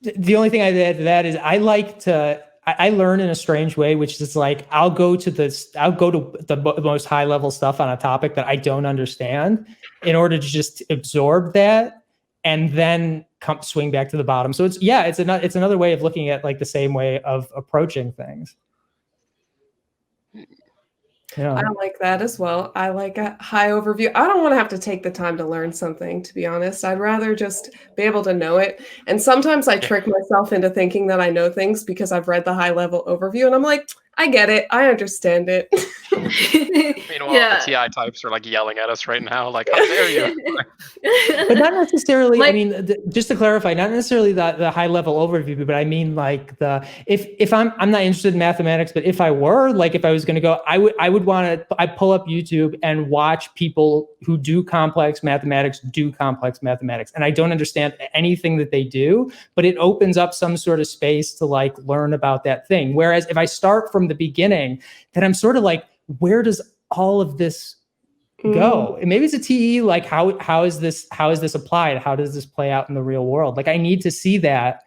The only thing I'd add to that is I learn in a strange way, which is like I'll go to the most high level stuff on a topic that I don't understand in order to just absorb that and then swing back to the bottom. So it's another way of looking at like the same way of approaching things. Yeah. I like that as well. I like a high overview. I don't want to have to take the time to learn something, to be honest. I'd rather just be able to know it. And sometimes I trick myself into thinking that I know things because I've read the high level overview and I'm like, I get it. I understand it. Meanwhile, the TI types are yelling at us right now. Like, how dare you? But not necessarily. I mean, just to clarify, not necessarily the high level overview, but I mean if I'm not interested in mathematics, but if I were, if I was going to go, I would want to. I pull up YouTube and watch people who do complex mathematics, and I don't understand anything that they do, but it opens up some sort of space to learn about that thing. Whereas if I start from the beginning, then I'm sort of like, where does all of this go? And maybe it's a TE, how is this applied? How does this play out in the real world? I need to see that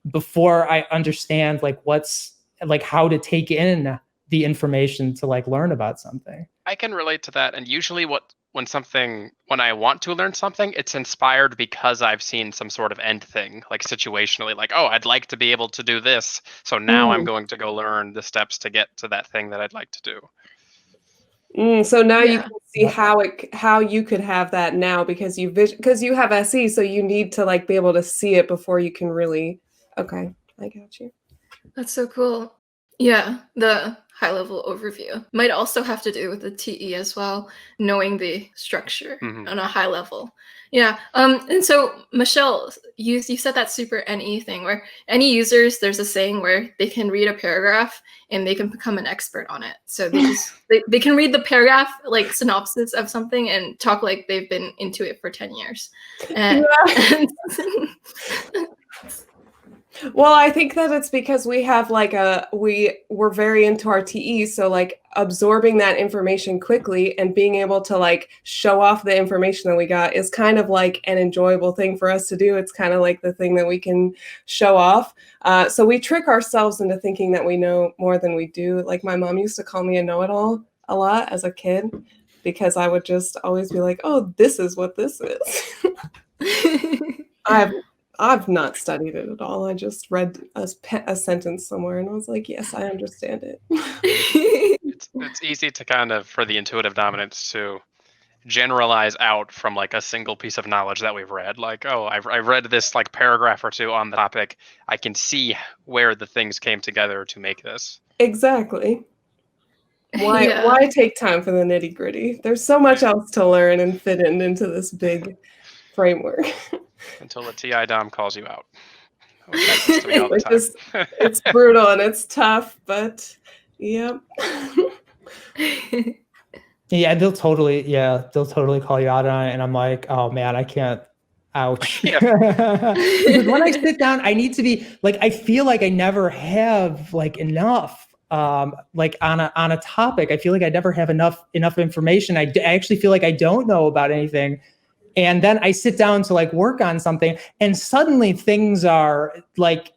before I understand how to take in the information to learn about something. I can relate to that. And usually when I want to learn something, it's inspired because I've seen some sort of end thing, situationally, oh, I'd like to be able to do this. So now I'm going to go learn the steps to get to that thing that I'd like to do. So now you can see how you could have that now because you have SE, so you need to be able to see it before you can really. Okay, I got you. That's so cool. Yeah, the high level overview might also have to do with the TE as well, knowing the structure on a high level. Yeah. And so Michelle, you said that super NE thing where any users, there's a saying where they can read a paragraph and they can become an expert on it. So they can read the paragraph synopsis of something and talk like they've been into it for 10 years. Well, I think that it's because we have we're very into our TE, so absorbing that information quickly and being able to show off the information that we got is kind of an enjoyable thing for us to do. It's kind of the thing that we can show off. So we trick ourselves into thinking that we know more than we do. My mom used to call me a know-it-all a lot as a kid because I would just always be like, oh, this is what this is. I've not studied it at all. I just read a sentence somewhere and I was like, yes, I understand it. It's easy to kind of, for the intuitive dominants, to generalize out from like a single piece of knowledge that we've read. Like, oh, I've read this like paragraph or two on the topic. I can see where the things came together to make this. Exactly. Why take time for the nitty gritty? There's so much else to learn and fit into this big framework. Until the TI Dom calls you out. It's brutal and it's tough, but yep. Yeah, they'll totally call you out on it, and I'm like, oh man, I can't. Ouch. Yeah. Because when I sit down, I need to be like, I feel like I never have like enough. Like on a topic, I feel like I never have enough information. I actually feel like I don't know about anything. And then I sit down to like work on something, and suddenly things are like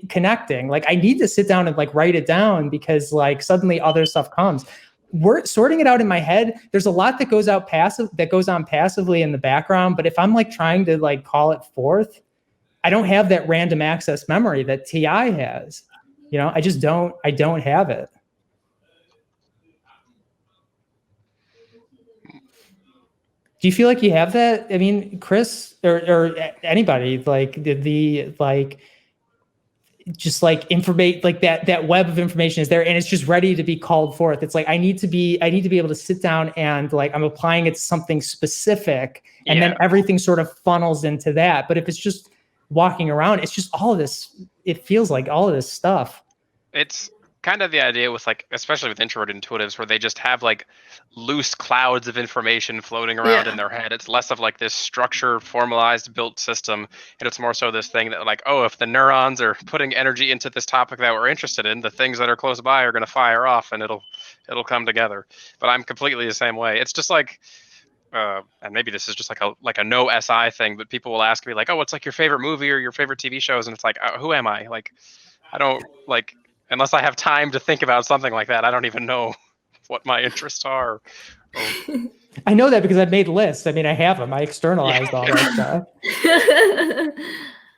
connecting. Like I need to sit down and like write it down, because like suddenly other stuff comes. We're sorting it out in my head. There's a lot that goes on passively in the background. But if I'm like trying to like call it forth, I don't have that random access memory that TI has. You know, I don't have it. Do you feel like you have that? I mean, Chris or anybody, like the just like informate, like that web of information is there and it's just ready to be called forth. It's like I need to be able to sit down and like I'm applying it to something specific, and then everything sort of funnels into that. But if it's just walking around, it's just all of this, it feels like all of this stuff. It's kind of the idea with like, especially with introverted intuitives, where they just have like loose clouds of information floating around in their head. It's less of like this structured, formalized, built system, and it's more so this thing that like, oh, if the neurons are putting energy into this topic that we're interested in, the things that are close by are going to fire off, and it'll come together. But I'm completely the same way. It's just like, and maybe this is just like a no SI thing, but people will ask me like, oh, what's like your favorite movie or your favorite TV shows? And it's like, who am I? Like, I don't like. Unless I have time to think about something like that, I don't even know what my interests are. I know that because I've made lists. I mean, I have them. I externalized all that stuff.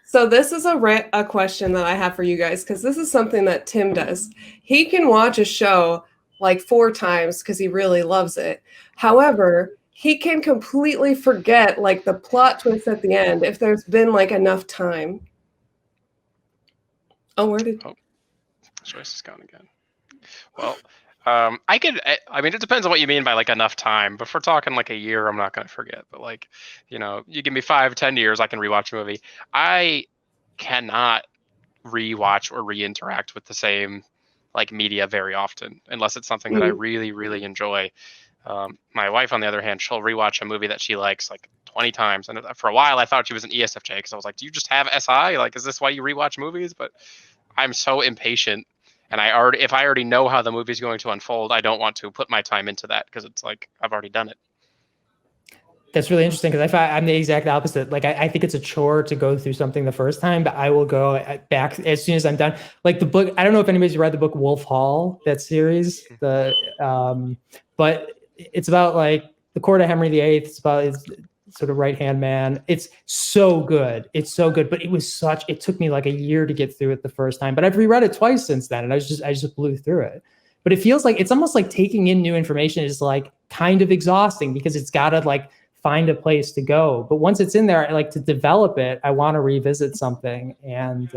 So this is a question that I have for you guys, because this is something that Tim does. He can watch a show like 4 times because he really loves it. However, he can completely forget like the plot twist at the end if there's been like enough time. Oh, where did... Joyce is gone again. Well, I mean, it depends on what you mean by like enough time. But if we're talking like a year, I'm not going to forget. But like, you know, you give me 5-10 years, I can rewatch a movie. I cannot rewatch or reinteract with the same like media very often, unless it's something that I really, really enjoy. My wife, on the other hand, she'll rewatch a movie that she likes like 20 times. And for a while, I thought she was an ESFJ, because I was like, do you just have SI? Like, is this why you rewatch movies? But I'm so impatient. And if I already know how the movie's going to unfold, I don't want to put my time into that, because it's like I've already done it. That's really interesting, because I'm the exact opposite. Like I think it's a chore to go through something the first time, but I will go back as soon as I'm done. Like the book, I don't know if anybody's read the book Wolf Hall, that series. But it's about like the court of Henry VIII. It's about his sort of right-hand man. It's so good. But it took me like a year to get through it the first time. But I've reread it twice since then, and I just blew through it. But it feels like it's almost like taking in new information is like kind of exhausting, because it's got to like find a place to go. But once it's in there, I like to develop it. I want to revisit something and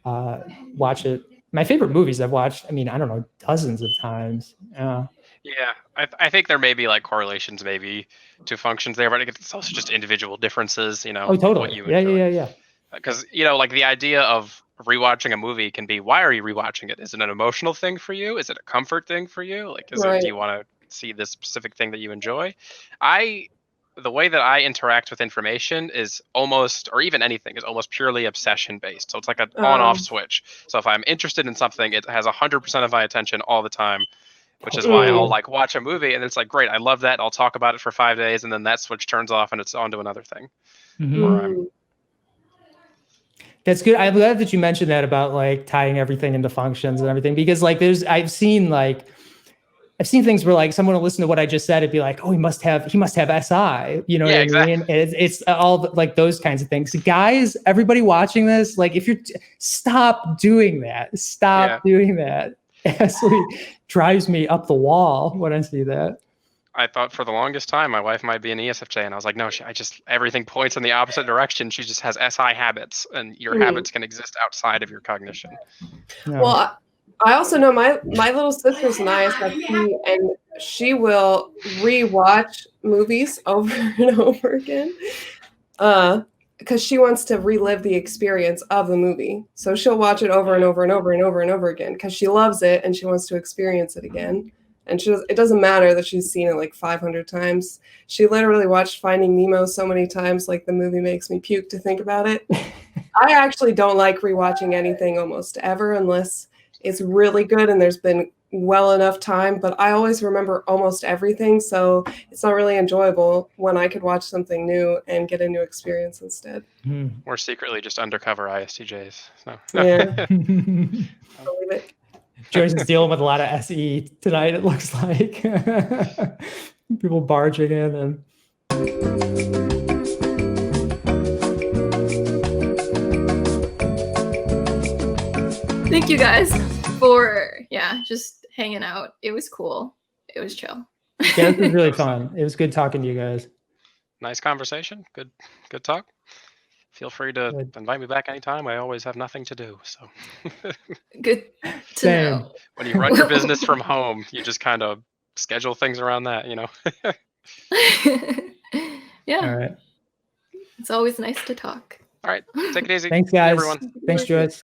watch it. My favorite movies I've watched, I mean, I don't know, dozens of times. Yeah, I think there may be like correlations maybe to functions there, but it's also just individual differences, you know. Oh, totally. Yeah. Because, you know, like the idea of rewatching a movie can be, why are you rewatching it? Is it an emotional thing for you? Is it a comfort thing for you? Like, do you want to see this specific thing that you enjoy? The way that I interact with information is almost, or even anything, is almost purely obsession based. So it's like an on-off switch. So if I'm interested in something, it has 100% of my attention all the time. Which is why I'll like watch a movie and it's like, great, I love that. I'll talk about it for 5 days, and then that switch turns off and it's on to another thing. That's good. I'm glad that you mentioned that about like tying everything into functions and everything, because like I've seen like, I've seen things where like someone will listen to what I just said and be like, oh, he must have SI, you know what I mean? It's all like those kinds of things. Guys, everybody watching this, like if stop doing that. Stop doing that. It absolutely drives me up the wall when I see that. I thought for the longest time my wife might be an ESFJ, and I was like, no, everything points in the opposite direction. She just has SI habits, and your habits can exist outside of your cognition. No. Well, I also know my little sister's an ISFP, and she will rewatch movies over and over again because she wants to relive the experience of the movie. So she'll watch it over and over and over and over and over again because she loves it and she wants to experience it again. And it doesn't matter that she's seen it like 500 times. She literally watched Finding Nemo so many times, like the movie makes me puke to think about it. I actually don't like rewatching anything almost ever unless it's really good and there's been well enough time, but I always remember almost everything, so it's not really enjoyable when I could watch something new and get a new experience instead. We're secretly just undercover ISTJs. So. Yeah. Believe it. Joyce is dealing with a lot of SE tonight, it looks like. People barging in and... Thank you guys for just hanging out. It was cool. It was chill. Yeah, it was really fun. It was good talking to you guys. Nice conversation. Good talk. Feel free to invite me back anytime. I always have nothing to do. So good to know. When you run your business from home, you just kind of schedule things around that, you know. Yeah. All right. It's always nice to talk. All right. Take it easy. Thanks, guys. Everyone. Thanks, Joyce.